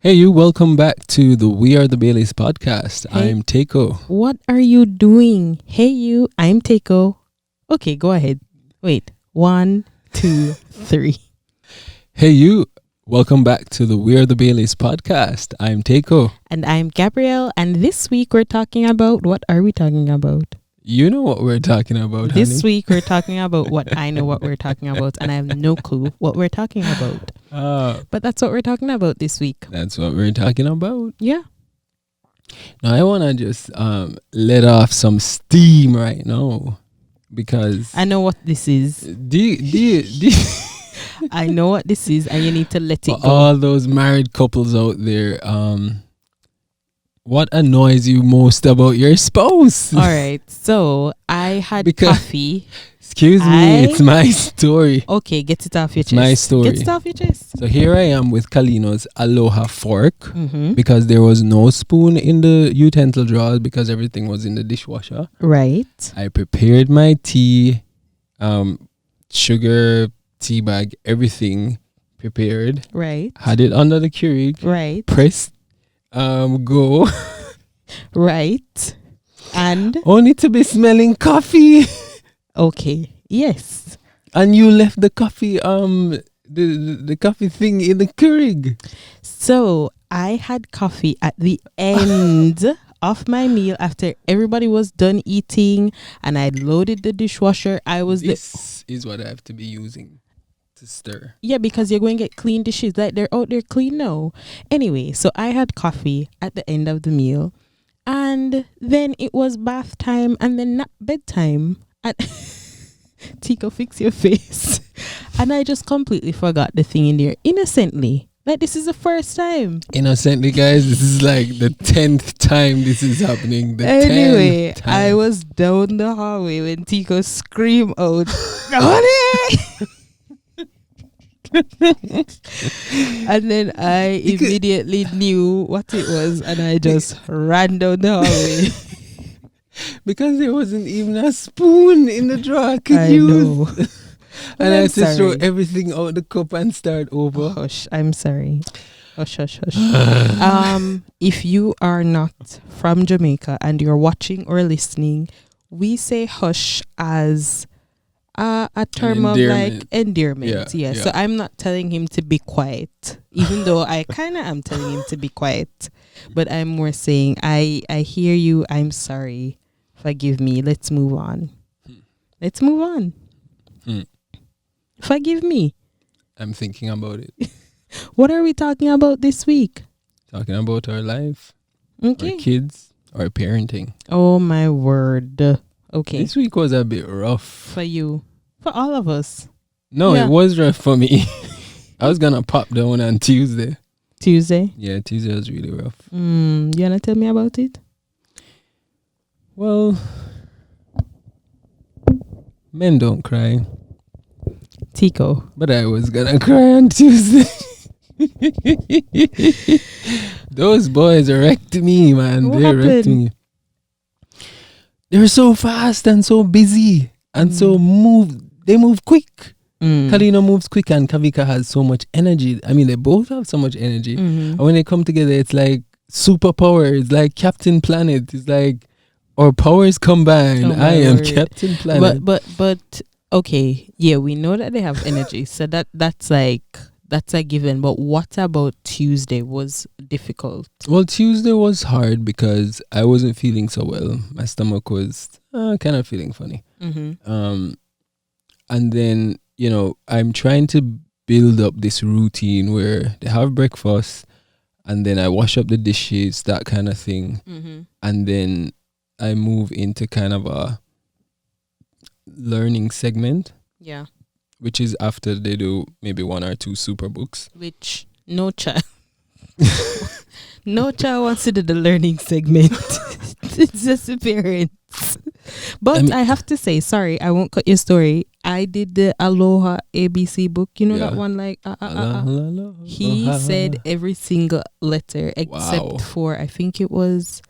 Hey, you, welcome back to the We Are the Baileys podcast. Hey. I'm Teko. What are you doing? Hey, you. I'm Teko. Okay, go ahead. Wait. 1, 2, 3. Hey, you, welcome back to the We Are the Baileys podcast. I'm Teko. And I'm Gabrielle. And this week we're talking about, what are we talking about? You know what we're talking about, This honey. week we're talking about what I know what we're talking about. And I have no clue what we're talking about. But that's what we're talking about this week. That's what we're talking about. Yeah. Now, I want to just let off some steam right now because I know what this is. do you I know what this is. And you need to let it for go. all those married couples out there, what annoys you most about your spouse? All right. So I had Because- coffee. Excuse me, it's my story. Okay, get it off your chest. My story. Get it off your chest. So here I am with Kalino's Aloha fork Mm-hmm. because there was no spoon in the utensil drawer because everything was in the dishwasher. Right. I prepared my tea, sugar, tea bag, everything prepared. Right. Had it under the Keurig. Right. Pressed, go. Right. And Only to be smelling coffee. okay. Yes. And you left the coffee, the coffee thing in the Keurig. So I had coffee at the end of my meal after everybody was done eating and I loaded the dishwasher. I was This is what I have to be using to stir. Yeah, because you're going to get clean dishes. Like they're out there clean now. Anyway, so I had coffee at the end of the meal. And then it was bath time and then nap bedtime. And Teko, fix your face. And I just completely forgot the thing in there innocently. Like this is the first time. Innocently, guys, this is like the 10th time this is happening. The Anyway, 10th time. I was down the hallway when Teko screamed out, "Honey!" And then I immediately knew what it was and I just ran down the hallway. Because there wasn't even a spoon in the drawer I could I use. know. And I I'm had to throw sorry. everything out the cup and start over. Hush, I'm sorry. Hush, hush, hush. If you are not from Jamaica and you're watching or listening, we say hush as a term of like endearment. Yeah, Yeah. yeah. So I'm not telling him to be quiet, even though I kind of am telling him to be quiet. But I'm more saying, I hear you. I'm sorry. Forgive me. Let's move on. Let's move on. Hmm. Forgive me. I'm thinking about it. What are we talking about this week? Talking about our life, Okay. our kids, our parenting. Oh my word. Okay. This week was a bit rough. For you. For all of us. No, Yeah. it was rough for me. I was going to pop down on Tuesday. Tuesday. Yeah, Tuesday was really rough. You wanna tell me about it? Well, men don't cry. Teko. But I was gonna cry on Tuesday. Those boys wrecked me, man. What They wrecked happened? me. They were so fast and so busy and so they move quick. Kalina moves quick and Kavika has so much energy. I mean, they both have so much energy. And when they come together, it's like superpower. It's like Captain Planet. It's like our powers combined. Oh my I am word. Captain Planet. But okay, yeah, we know that they have energy, so that's a given. But what about Tuesday was difficult? Well, Tuesday was hard because I wasn't feeling so well. My stomach was kind of feeling funny. And then, I'm trying to build up this routine where they have breakfast and then I wash up the dishes, that kind of thing. And then I move into kind of a learning segment, Yeah. which is after they do maybe 1 or 2 super books. Which no child wants to do the learning segment. It's just appearance. But I have to say, sorry, I won't cut your story. I did the Aloha ABC book. You know that one, like he said every single letter except for, I think it was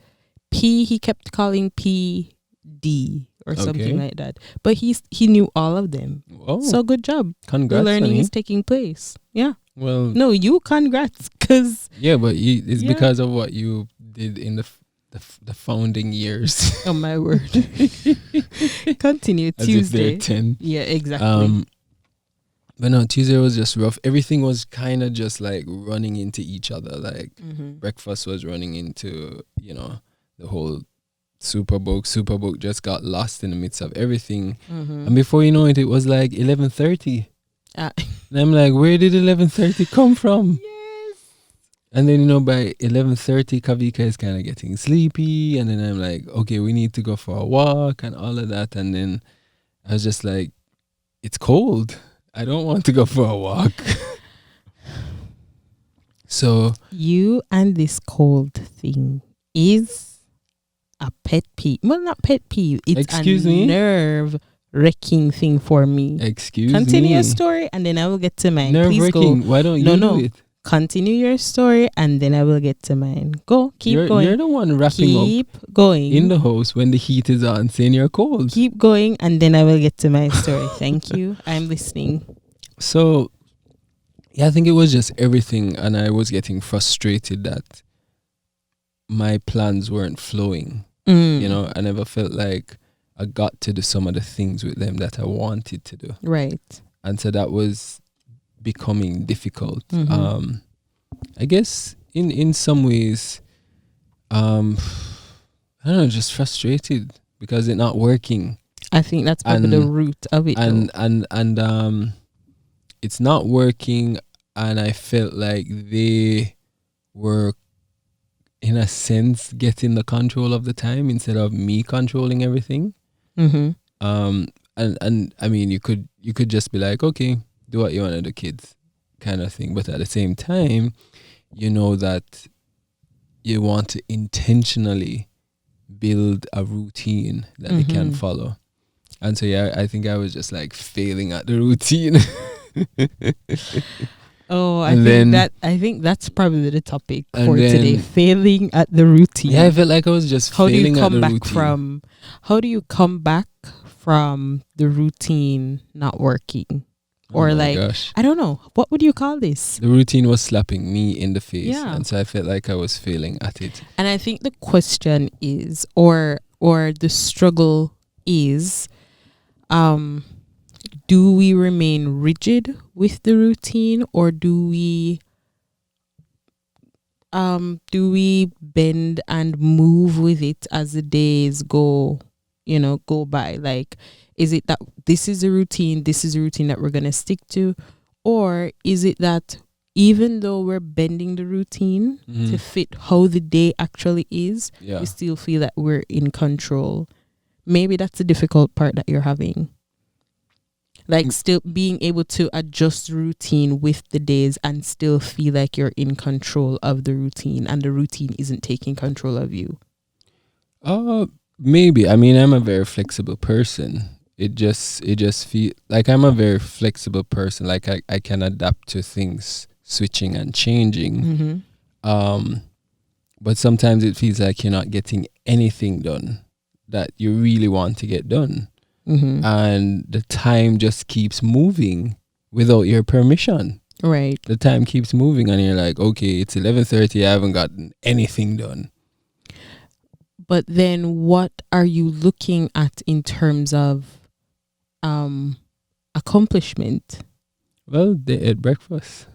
P. He kept calling P D or something like that. But he knew all of them. Oh, So good job. congrats, The learning honey. is taking place. Yeah. Well, No, you congrats, because yeah, but it's because of what you did in the founding years. oh my word. Continue. As Tuesday. if they're 10. Yeah, exactly. But no, Tuesday was just rough. Everything was kind of just like running into each other. Like breakfast was running into, the whole Superbook. Superbook just got lost in the midst of everything. And before you know it, it was like 11:30. And I'm like, where did 11:30 come from? Yes. And then, by 11:30, Kavika is kind of getting sleepy. And then I'm like, okay, we need to go for a walk and all of that. And then I was just like, it's cold. I don't want to go for a walk. So you and this cold thing is a pet peeve. Well, not pet peeve. It's nerve wrecking thing for me. Continue your story and then I will get to mine. Nerve wrecking. Why don't you do it? Continue your story and then I will get to mine. Go. Keep going. You're the one wrapping up. Keep going. In the house when the heat is on, saying you're cold. Keep going and then I will get to my story. Thank you. I'm listening. So, yeah, I think it was just everything. And I was getting frustrated that my plans weren't flowing. I never felt like I got to do some of the things with them that I wanted to do. Right. And so that was becoming difficult. I guess in some ways, I don't know, just frustrated because it's not working. I think that's probably the root of it. And it's not working, and I felt like they were, in a sense, getting the control of the time instead of me controlling everything. And I mean, you could just be like, okay, do what you want to do, kids, kind of thing. But at the same time, you know that you want to intentionally build a routine that they can follow. And so, yeah, I think I was just like failing at the routine. I think that's probably the topic for today. Failing at the routine. Yeah, I felt like I was just failing at the routine. How do you come back from the routine not working? Or gosh. I don't know. What would you call this? The routine was slapping me in the face. Yeah. And so I felt like I was failing at it. And I think the question is, or the struggle is, do we remain rigid with the routine, or do we bend and move with it as the days go by? Like, is it that this is a routine that we're going to stick to? Or is it that even though we're bending the routine to fit how the day actually is, we still feel that we're in control? Maybe that's the difficult part that you're having. Like still being able to adjust routine with the days and still feel like you're in control of the routine and the routine isn't taking control of you. Maybe. I mean, I'm a very flexible person. It just feel like I'm a very flexible person. Like I can adapt to things switching and changing. But sometimes it feels like you're not getting anything done that you really want to get done. And the time just keeps moving without your permission. Right. The time keeps moving and you're like, okay, it's 11:30. I haven't gotten anything done. But then what are you looking at in terms of accomplishment? Well, they ate breakfast.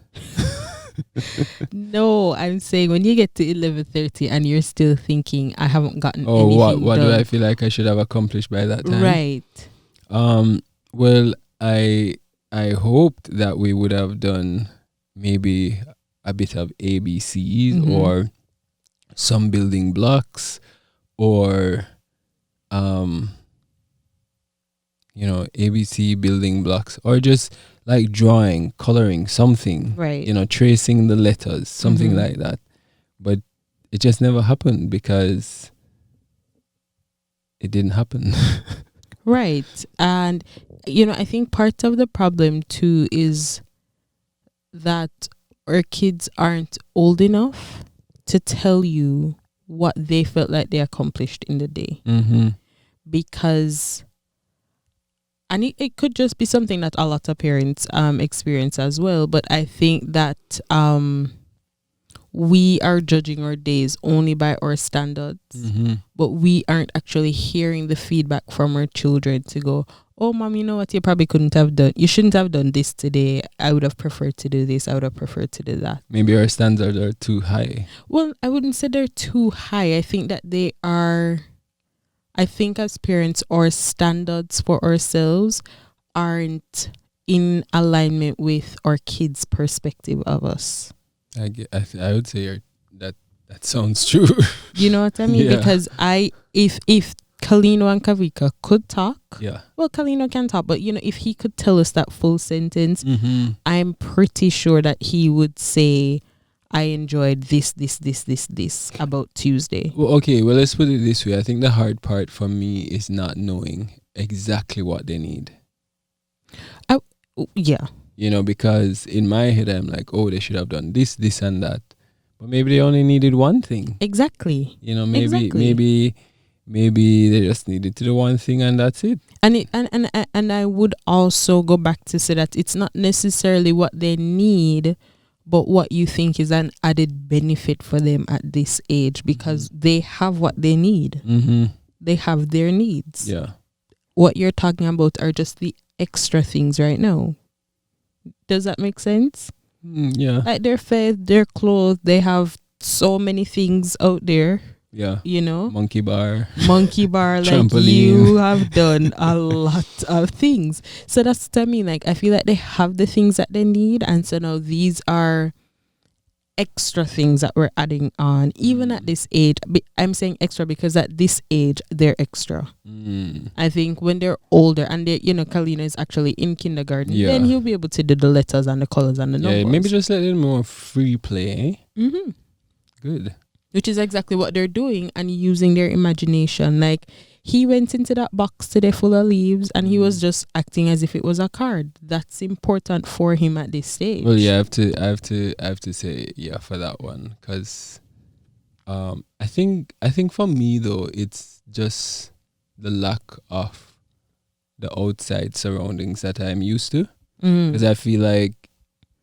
No, I'm saying when you get to 11:30 and you're still thinking, I haven't gotten anything what done. do I feel like I should have accomplished by that time? Right. Well, I hoped that we would have done maybe a bit of ABCs or some building blocks or ABC building blocks, or just like drawing, coloring something, right? Tracing the letters, something like that. But it just never happened because it didn't happen. Right. And I think part of the problem too is that our kids aren't old enough to tell you what they felt like they accomplished in the day. Because and it could just be something that a lot of parents experience as well. But I think that we are judging our days only by our standards, but we aren't actually hearing the feedback from our children to go, oh, mom, you know what? You probably couldn't have done. You shouldn't have done this today. I would have preferred to do this. I would have preferred to do that. Maybe our standards are too high. Well, I wouldn't say they're too high. I think that they are. I think as parents, our standards for ourselves aren't in alignment with our kids' perspective of us. I would say that sounds true. You know what I mean? Yeah. Because if Kalino and Kavika could talk, Yeah. well, Kalino can talk, but if he could tell us that full sentence, I'm pretty sure that he would say, I enjoyed this about Tuesday. Well, okay. Well, let's put it this way. I think the hard part for me is not knowing exactly what they need. Yeah. Because in my head, I'm like, oh, they should have done this, and that. But maybe they only needed one thing. Exactly. Maybe they just needed to do one thing and that's it. And I would also go back to say that it's not necessarily what they need, but what you think is an added benefit for them at this age, because they have what they need. They have their needs. Yeah. What you're talking about are just the extra things right now. Does that make sense? Yeah. Like they're fed, they're clothed, they have so many things out there. Yeah. Monkey bar, like trampoline. you have done a lot of things. So that's what I mean. Like I feel like they have the things that they need, and so now these are extra things that we're adding on, even at this age. I'm saying extra because at this age they're extra. I think when they're older and they, Kalina is actually in kindergarten, then he'll be able to do the letters and the colors and the numbers. Yeah, maybe just let them more free play. Good. Which is exactly what they're doing and using their imagination. Like he went into that box today full of leaves and he was just acting as if it was a card. That's important for him at this stage. Well, yeah, I have to say yeah for that one, because I think for me though it's just the lack of the outside surroundings that I'm used to, because I feel like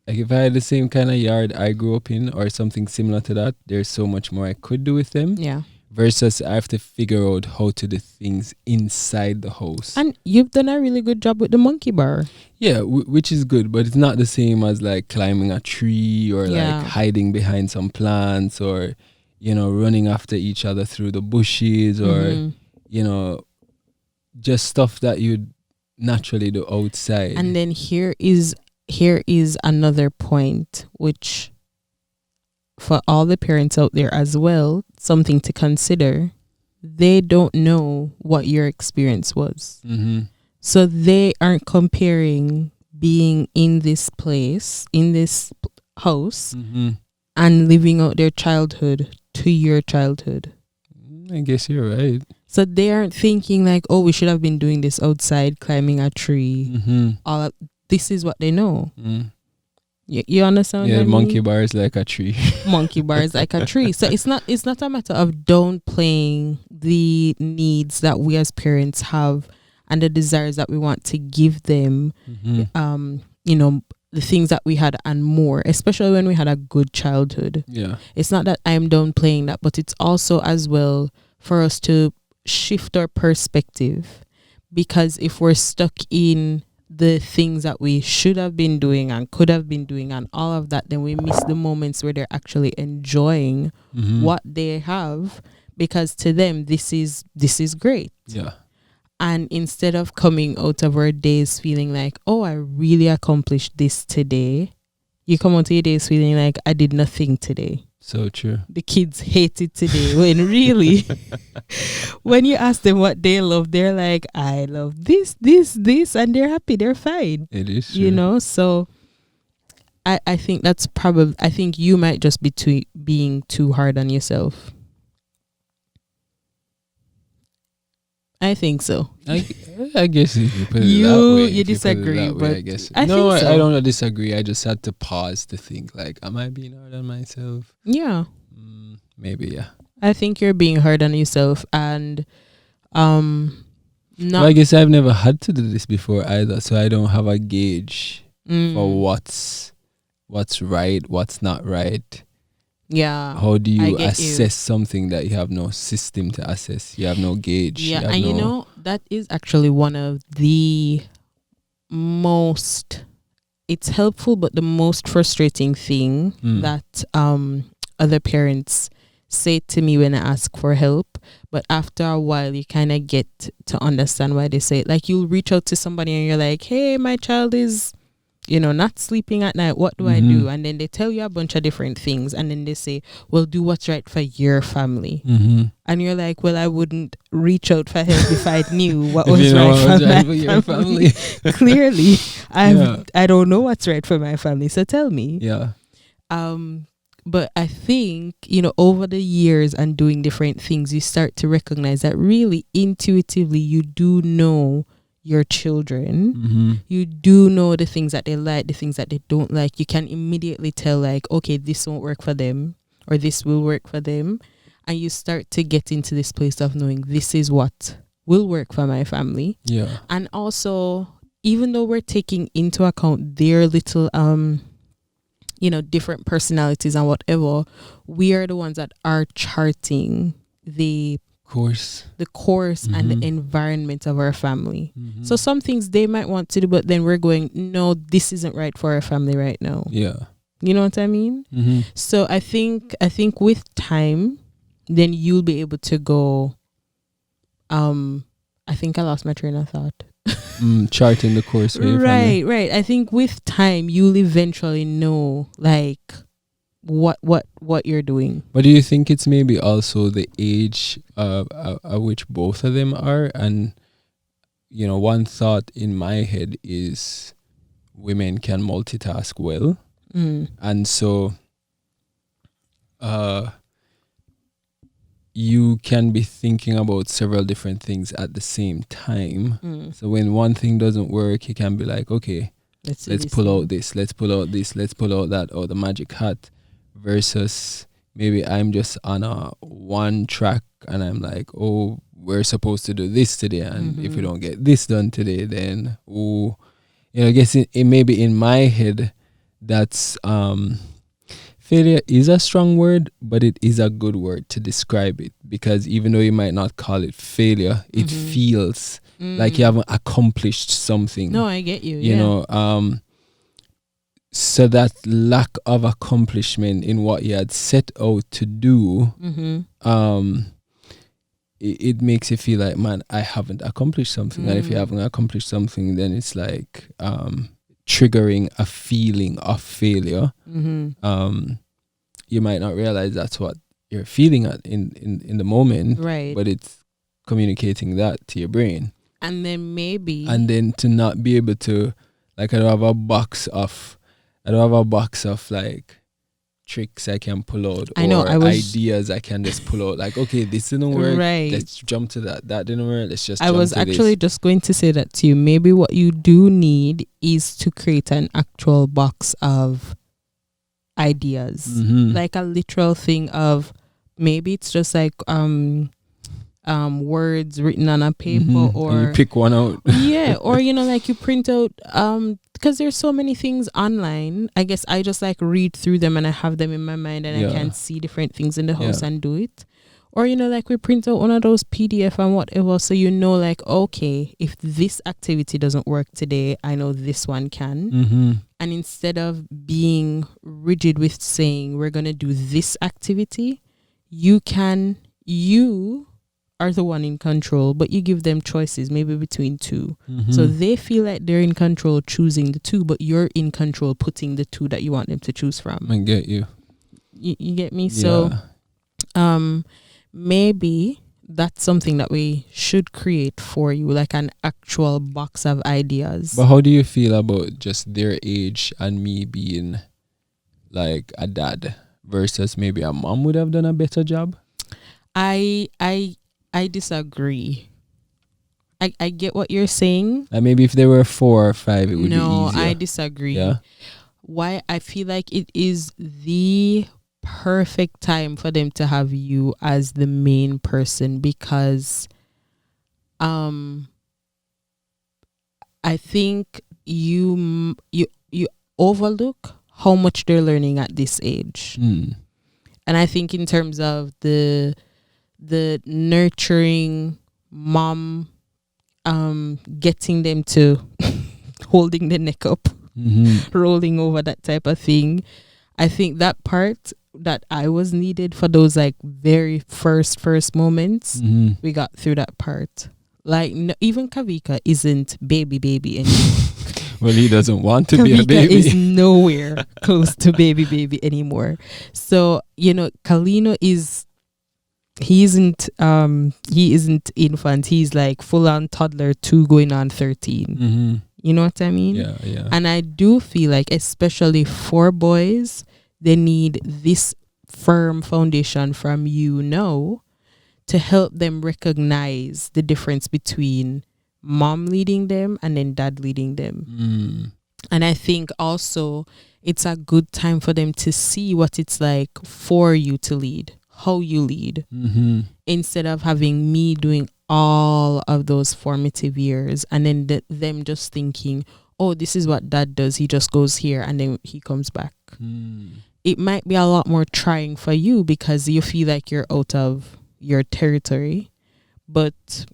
if I had the same kind of yard I grew up in or something similar to that, there's so much more I could do with them. Yeah. Versus I have to figure out how to do things inside the house. And you've done a really good job with the monkey bar. Yeah, which is good, but it's not the same as like climbing a tree or like hiding behind some plants or, running after each other through the bushes or, just stuff that you'd naturally do outside. And then here is another point, which for all the parents out there as well, something to consider. They don't know what your experience was. So they aren't comparing being in this place, in this house, and living out their childhood to your childhood. I guess you're right. So they aren't thinking like, oh, we should have been doing this outside, climbing a tree. This is what they know. You understand? Yeah, monkey bar is like a tree. Monkey bar is like a tree. So it's not a matter of downplaying the needs that we as parents have and the desires that we want to give them. The things that we had and more, especially when we had a good childhood. Yeah. It's not that I'm downplaying that, but it's also as well for us to shift our perspective, because if we're stuck in the things that we should have been doing and could have been doing and all of that, then we miss the moments where they're actually enjoying what they have, because to them this is great. Yeah. And instead of coming out of our days feeling like, oh, I really accomplished this today, you come out of your days feeling like I did nothing today. So true. The kids hate it today, when really when you ask them what they love, they're like, I love this, and they're happy, they're fine. It is true. So I think that's probably, I think you might just be being too hard on yourself. I think so. I guess if you put it that way. You disagree, but I guess. I think so. I don't disagree. I just had to pause to think, like, am I being hard on myself? Yeah. Maybe, yeah. I think you're being hard on yourself, and Well, I guess I've never had to do this before either, so I don't have a gauge for what's right, what's not right. Yeah. How do you assess something that you have no system to assess? You have no gauge. Yeah, and you know, that is actually one of the most, it's helpful, but the most frustrating thing that other parents say to me when I ask for help. But after a while, you kind of get to understand why they say it. Like, you'll reach out to somebody and you're like, hey, my child is, not sleeping at night. What do I do? And then they tell you a bunch of different things. And then they say, well, do what's right for your family. And you're like, well, I wouldn't reach out for help if I knew what was right for my family. Clearly, I don't know what's right for my family. So tell me. Yeah. But I think, over the years and doing different things, you start to recognize that really intuitively you do know your children. You do know the things that they like, the things that they don't like. You can immediately tell, like, okay, this won't work for them or this will work for them. And you start to get into this place of knowing this is what will work for my family. Yeah. And also, even though we're taking into account their little different personalities and whatever, we are the ones that are charting the course and the environment of our family. So some things they might want to do, but then we're going, no, this isn't right for our family right now. Yeah. You know what I mean? So I think with time, then you'll be able to go, I think I lost my train of thought. Charting the course for your family. Right. I think with time you'll eventually know, like, what you're doing. But do you think it's maybe also the age at which both of them are? And one thought in my head is women can multitask well, and so you can be thinking about several different things at the same time. So when one thing doesn't work, you can be like, okay, let's pull out this, let's pull out this, let's pull out that, or the magic hat. Versus maybe I'm just on a one track and I'm like, oh, we're supposed to do this today, and if we don't get this done today, then I guess it maybe in my head that's failure is a strong word, but it is a good word to describe it, because even though you might not call it failure, it feels like you haven't accomplished something. No, I get you. You know, so that lack of accomplishment in what you had set out to do, it makes you feel like, man, I haven't accomplished something. And if you haven't accomplished something, then it's like triggering a feeling of failure. You might not realize that's what you're feeling at in the moment, right? But it's communicating that to your brain. And then to not be able to, like, I don't have a box of like tricks I can pull out, ideas I can just pull out. Like, okay, this didn't work. Right. Let's jump to that. That didn't work. Let's just. I was actually just going to say that to you. Maybe what you do need is to create an actual box of ideas, like a literal thing of, maybe it's just like words written on a paper, or and you pick one out. Yeah, or like you print out because there's so many things online. I guess I just like read through them and I have them in my mind, and I can see different things in the house and do it. Or like we print out one of those PDF and whatever, so like, okay, if this activity doesn't work today, I know this one can. And instead of being rigid with saying we're gonna do this activity, you are the one in control, but you give them choices, maybe between two. So they feel like they're in control choosing the two, but you're in control putting the two that you want them to choose from. I get you. You get me? Yeah. So maybe that's something that we should create for you, like an actual box of ideas. But how do you feel about just their age and me being like a dad versus maybe a mom would have done a better job? I disagree. I get what you're saying. And maybe if they were 4 or 5, it would be easier. No, I disagree. Yeah? Why? I feel like it is the perfect time for them to have you as the main person, because I think you overlook how much they're learning at this age. And I think in terms of the nurturing mom, getting them to holding the neck up, rolling over, that type of thing, I think that part that I was needed for those like very first moments, we got through that part. Like even Kavika isn't baby anymore. Well, he doesn't want to Kavika be a baby. is nowhere close to baby anymore. So, Kalino he isn't infant. He's like full on toddler 2 going on 13. You know what I mean? Yeah. And I do feel like, especially for boys, they need this firm foundation from to help them recognize the difference between mom leading them and then dad leading them. And I think also it's a good time for them to see what it's like for you to lead, how you lead, instead of having me doing all of those formative years and then them just thinking, oh, this is what dad does. He just goes here and then he comes back. It might be a lot more trying for you because you feel like you're out of your territory. But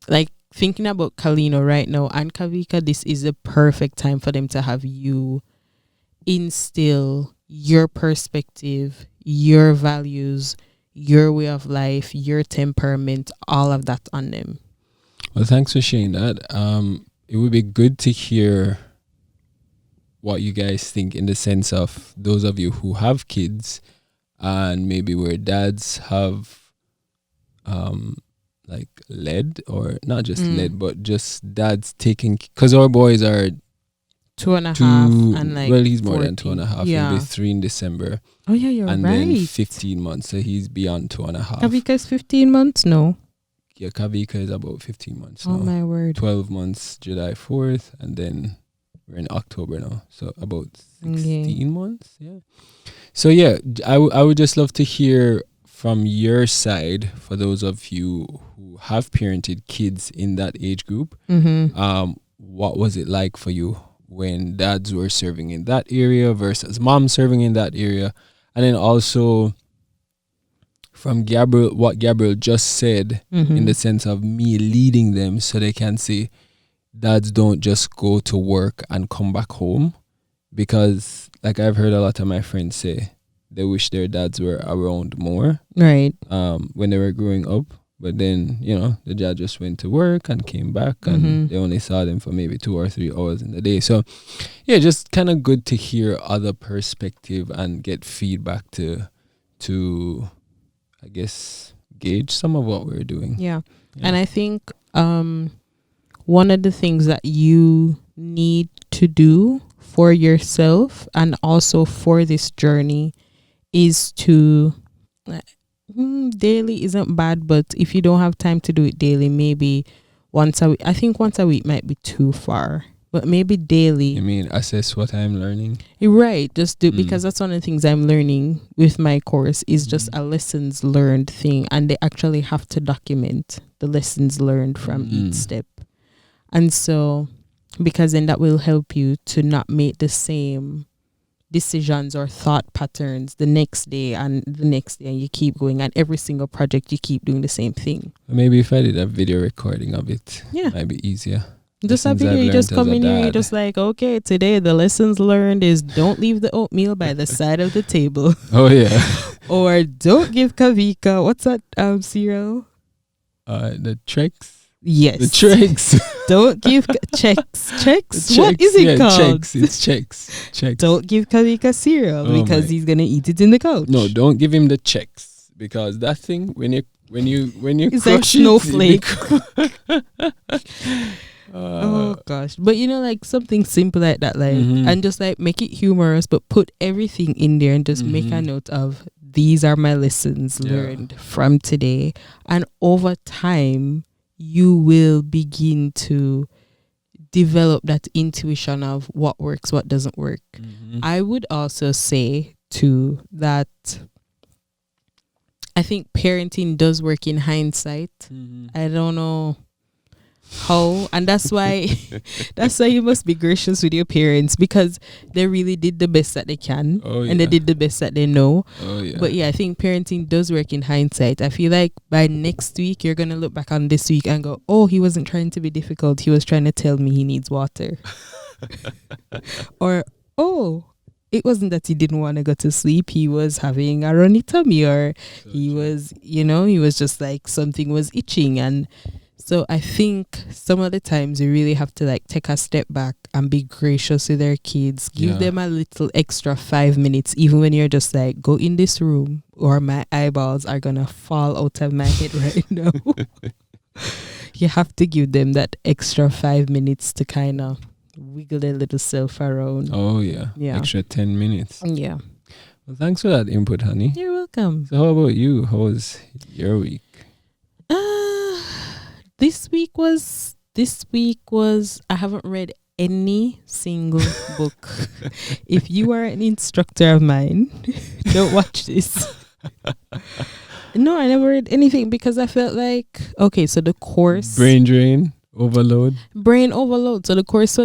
like thinking about Kalino right now and Kavika, this is the perfect time for them to have you instill your perspective, your values, your way of life, your temperament, all of that on them. Well, thanks for sharing that. It would be good to hear what you guys think in the sense of those of you who have kids and maybe where dads have like led, or not just led, but just dads taking, because our boys are 2.5 and like, well, he's more 14. than 2.5. Yeah. He'll be 3 in December. Oh yeah, you're and right. then 15 months, so he's beyond 2.5. Kavika is 15 months? No. Yeah, Kavika is about 15 months Oh now. my word. 12 months July 4th, and then we're in October now, so about 16 months. Yeah. So yeah, I would just love to hear from your side, for those of you who have parented kids in that age group. What was it like for you when dads were serving in that area versus mom serving in that area? And then also from Gabrielle, what Gabrielle just said, in the sense of me leading them so they can see dads don't just go to work and come back home. Because like I've heard a lot of my friends say they wish their dads were around more. Right. When they were growing up. But then, the dad just went to work and came back and they only saw them for maybe 2 or 3 hours in the day. So yeah, just kind of good to hear other perspective and get feedback to I guess gauge some of what we're doing. Yeah. And I think one of the things that you need to do for yourself and also for this journey is to daily isn't bad, but if you don't have time to do it daily, maybe once a week. I think once a week might be too far, but maybe daily. You mean assess what I'm learning? You're right. Just do, because that's one of the things I'm learning with my course is just a lessons learned thing, and they actually have to document the lessons learned from each step. And so, because then that will help you to not make the same decisions or thought patterns the next day and the next day, and you keep going, and every single project you keep doing the same thing. Maybe if I did a video recording of it, it might be easier. Just a video, you just come in here, you just like, okay, today the lessons learned is don't leave the oatmeal by the side of the table. Oh yeah. Or don't give Kavika, what's that cereal? The tricks. Yes. The tricks. Don't give checks. Checks. What is it called? Checks. It's checks. Don't give Kavika cereal because he's gonna eat it in the couch. No, don't give him the checks, because that thing when you it's crush like snowflake. Oh gosh. But like something simple like that, like and just like make it humorous, but put everything in there and just make a note of these are my lessons learned from today. And over time you will begin to develop that intuition of what works, what doesn't work. I would also say too that I think parenting does work in hindsight. I don't know how, and that's why you must be gracious with your parents, because they really did the best that they can, and they did the best that they know. But yeah, I think parenting does work in hindsight. I feel like by next week you're gonna look back on this week and go, oh, he wasn't trying to be difficult, he was trying to tell me he needs water. Or, oh, it wasn't that he didn't want to go to sleep, he was having a runny tummy, or he was just like something was itching. And so I think some of the times you really have to like take a step back and be gracious with their kids. Give them a little extra 5 minutes, even when you're just like, go in this room or my eyeballs are going to fall out of my head right now. You have to give them that extra 5 minutes to kind of wiggle their little self around. Oh, yeah. Extra 10 minutes. Yeah. Well, thanks for that input, honey. You're welcome. So how about you? How was your week? This week was I haven't read any single book. If you are an instructor of mine, don't watch this. No, I never read anything because I felt like, okay, so the course, brain drain, overload. So the course,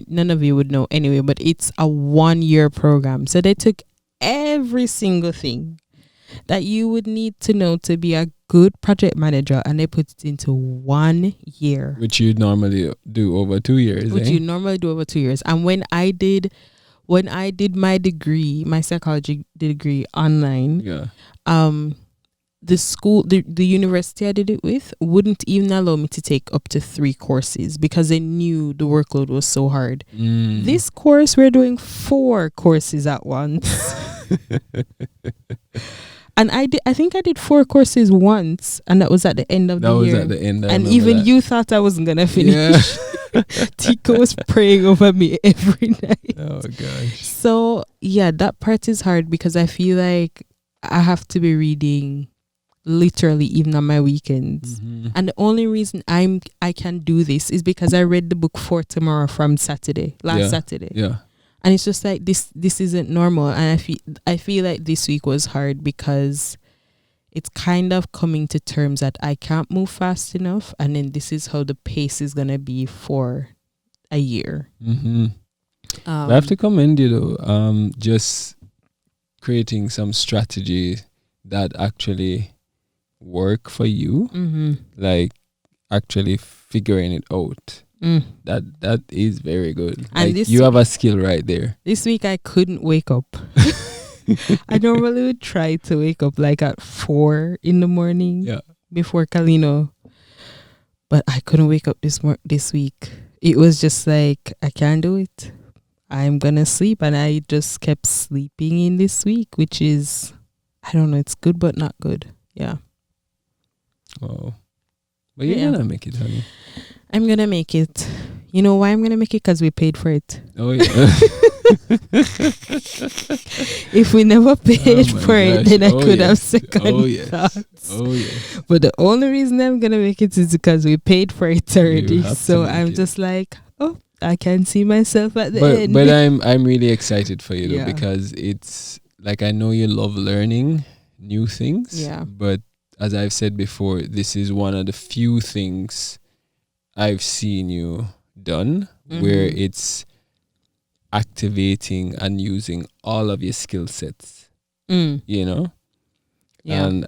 none of you would know anyway, but it's a 1-year program. So they took every single thing that you would need to know to be a good project manager, and they put it into 1 year, which you'd normally do over 2 years. And when I did my degree, my psychology degree online, the university I did it with wouldn't even allow me to take up to 3 courses because they knew the workload was so hard. This course, we're doing 4 courses at once. And I think I did 4 courses once, and that was at the end of the year. And even you thought I wasn't gonna finish. Yeah. Teko was praying over me every night. Oh gosh. So yeah, that part is hard because I feel like I have to be reading literally even on my weekends. Mm-hmm. And the only reason I can do this is because I read the book For Tomorrow from last Saturday. Yeah. And it's just like this isn't normal. And I feel like this week was hard because it's kind of coming to terms that I can't move fast enough, and then this is how the pace is gonna be for a year. Mm-hmm. I have to commend you though, just creating some strategy that actually work for you, like actually figuring it out. That is very good. And like you have a skill right there. This week I couldn't wake up. I normally would try to wake up like at 4 in the morning before Kalino, but I couldn't wake up this week. It was just like, I can't do it. I'm gonna sleep, and I just kept sleeping in this week, which is, I don't know, it's good but not good. Yeah. Wow. But you're gonna make it, honey. I'm gonna make it. You know why I'm gonna make it? Because we paid for it. Oh yeah. If we never paid for it, then I could have second thoughts. Oh yeah. But the only reason I'm gonna make it is because we paid for it already. So I'm just like, oh, I can see myself at the end. But I'm really excited for you though, because it's like, I know you love learning new things. Yeah. But as I've said before, this is one of the few things I've seen you done where it's activating and using all of your skill sets. You know? Yeah. And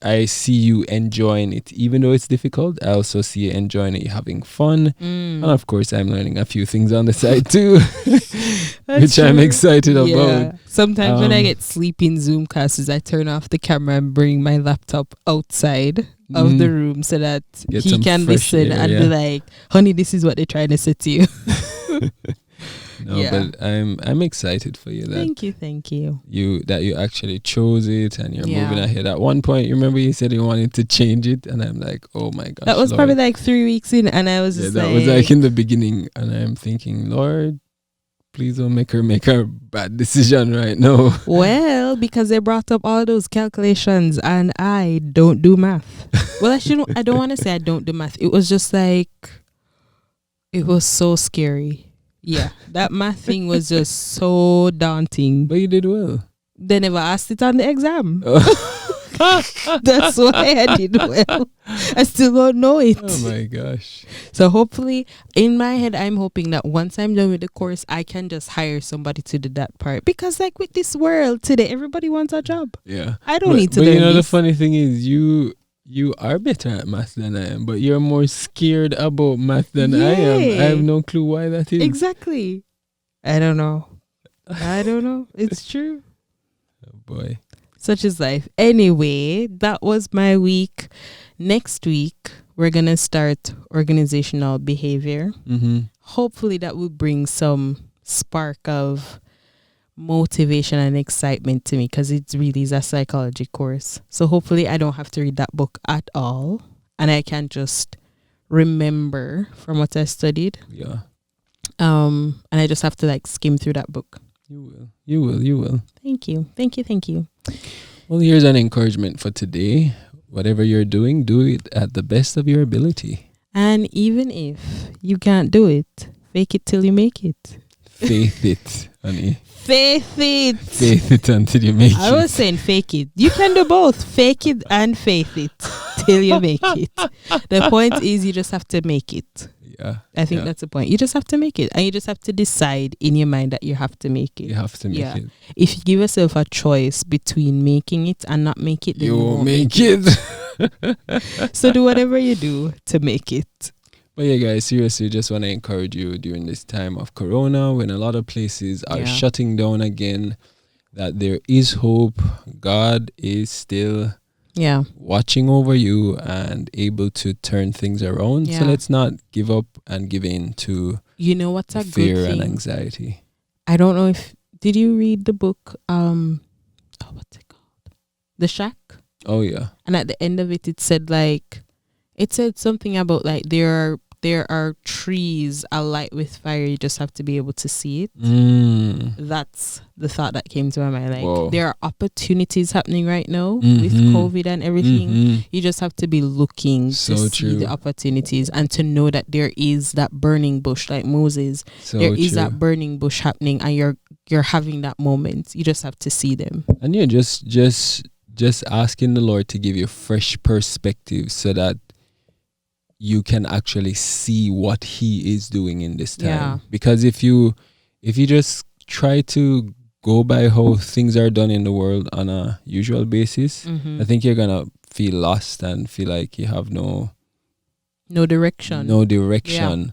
I see you enjoying it, even though it's difficult. I also see you enjoying it, having fun, and of course I'm learning a few things on the side too, which true. I'm excited about. Sometimes when I get sleepy in Zoom classes, I turn off the camera and bring my laptop outside of the room so that he can listen and be like, honey, this is what they're trying to say to you. But I'm excited for you. Thank you. That you actually chose it and you're moving ahead. At one point, you remember you said you wanted to change it, and I'm like, oh my gosh. That was Lord. Probably like 3 weeks in, and I was just that was like in the beginning, and I'm thinking, Lord, please don't make her bad decision right now. Well, because they brought up all those calculations, and I don't do math. Well, I don't want to say I don't do math. It was just like, it was so scary. Yeah, that math thing was just so daunting. But you did well. They never asked it on the exam. That's why I did well. I still don't know it. Oh my gosh. So hopefully, in my head, I'm hoping that once I'm done with the course, I can just hire somebody to do that part. Because like with this world today, everybody wants a job. Yeah. I don't need to But learn you know, this. the funny thing is you are better at math than I am, but you're more scared about math than I am. I have no clue why that is. Exactly. I don't know. It's true. Oh boy. Such is life. Anyway, that was my week. Next week, we're going to start organizational behavior. Mm-hmm. Hopefully that will bring some spark of motivation and excitement to me because it really is a psychology course. So hopefully I don't have to read that book at all and I can just remember from what I studied. Yeah. And I just have to like skim through that book. You will. Thank you. Well, here's an encouragement for today. Whatever you're doing, do it at the best of your ability. And even if you can't do it, fake it till you make it. Faith it, honey. Faith it. Faith it until you make it. I was saying fake it. You can do both. Fake it and faith it till you make it. The point is you just have to make it. Yeah. I think that's the point. You just have to make it. And you just have to decide in your mind that you have to make it. You have to make it. If you give yourself a choice between making it and not make it, then you won't make it. So do whatever you do to make it. But yeah, guys, seriously, just want to encourage you during this time of Corona, when a lot of places are shutting down again, that there is hope. God is still watching over you and able to turn things around. So let's not give up and give in to what's a fear good thing? and anxiety. I don't know if did you read the book what's it called? The Shack? Oh yeah. And at the end of it it said something about like there are trees alight with fire, you just have to be able to see it. That's the thought that came to my mind. Like there are opportunities happening right now with COVID and everything. You just have to be looking to see the opportunities and to know that there is that burning bush like Moses. There is that burning bush happening and you're having that moment. You just have to see them. And you're just asking the Lord to give you fresh perspective so that you can actually see what He is doing in this time. Yeah. Because if you just try to go by how things are done in the world on a usual basis, I think you're gonna feel lost and feel like you have no direction. Yeah.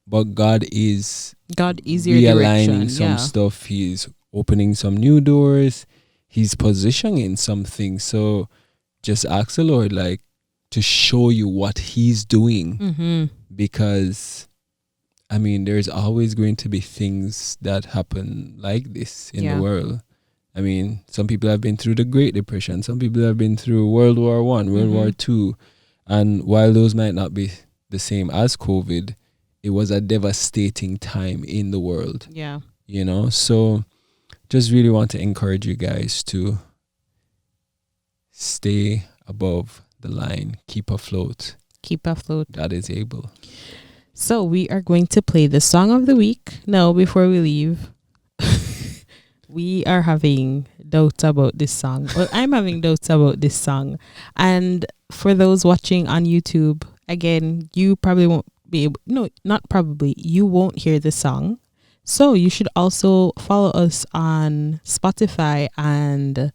But God is realigning some stuff. He's opening some new doors. He's positioning some things. So just ask the Lord, like, to show you what He's doing, because I mean there's always going to be things that happen like this in the world. I mean, some people have been through the Great Depression, some people have been through World War I, World War II, and while those might not be the same as COVID, it was a devastating time in the world. So just really want to encourage you guys to stay above the line, keep afloat. God is able. So we are going to play the song of the week. Now, before we leave, we are having doubts about this song. Well, I'm having doubts about this song. And for those watching on YouTube, again, you probably won't be able, no, not probably, you won't hear the song. So you should also follow us on Spotify and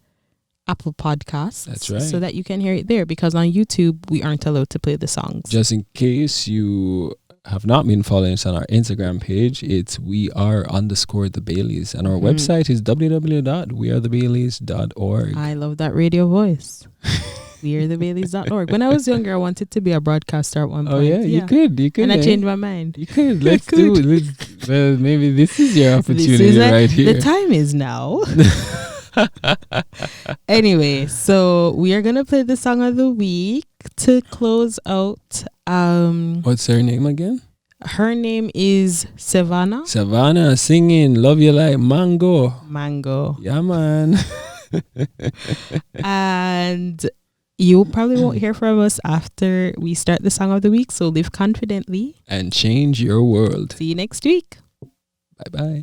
Apple Podcasts. That's right. So that you can hear it there, because on YouTube we aren't allowed to play the songs. Just in case you have not been following us on our Instagram page, it's WeAre_the Baileys, and our website is www.wearethebaileys.org. I love that radio voice. WeAreTheBaileys.org. When I was younger, I wanted to be a broadcaster at one point. Oh yeah, you could. And I changed my mind. You could. Let's do it. Well, maybe this is your opportunity right here. The time is now. Anyway, so we are gonna play the song of the week to close out. What's her name again? Her name is Savannah singing Love You Like Mango. Yeah, man. And you probably won't hear from us after we start the song of the week, so live confidently and change your world. See you next week. Bye bye.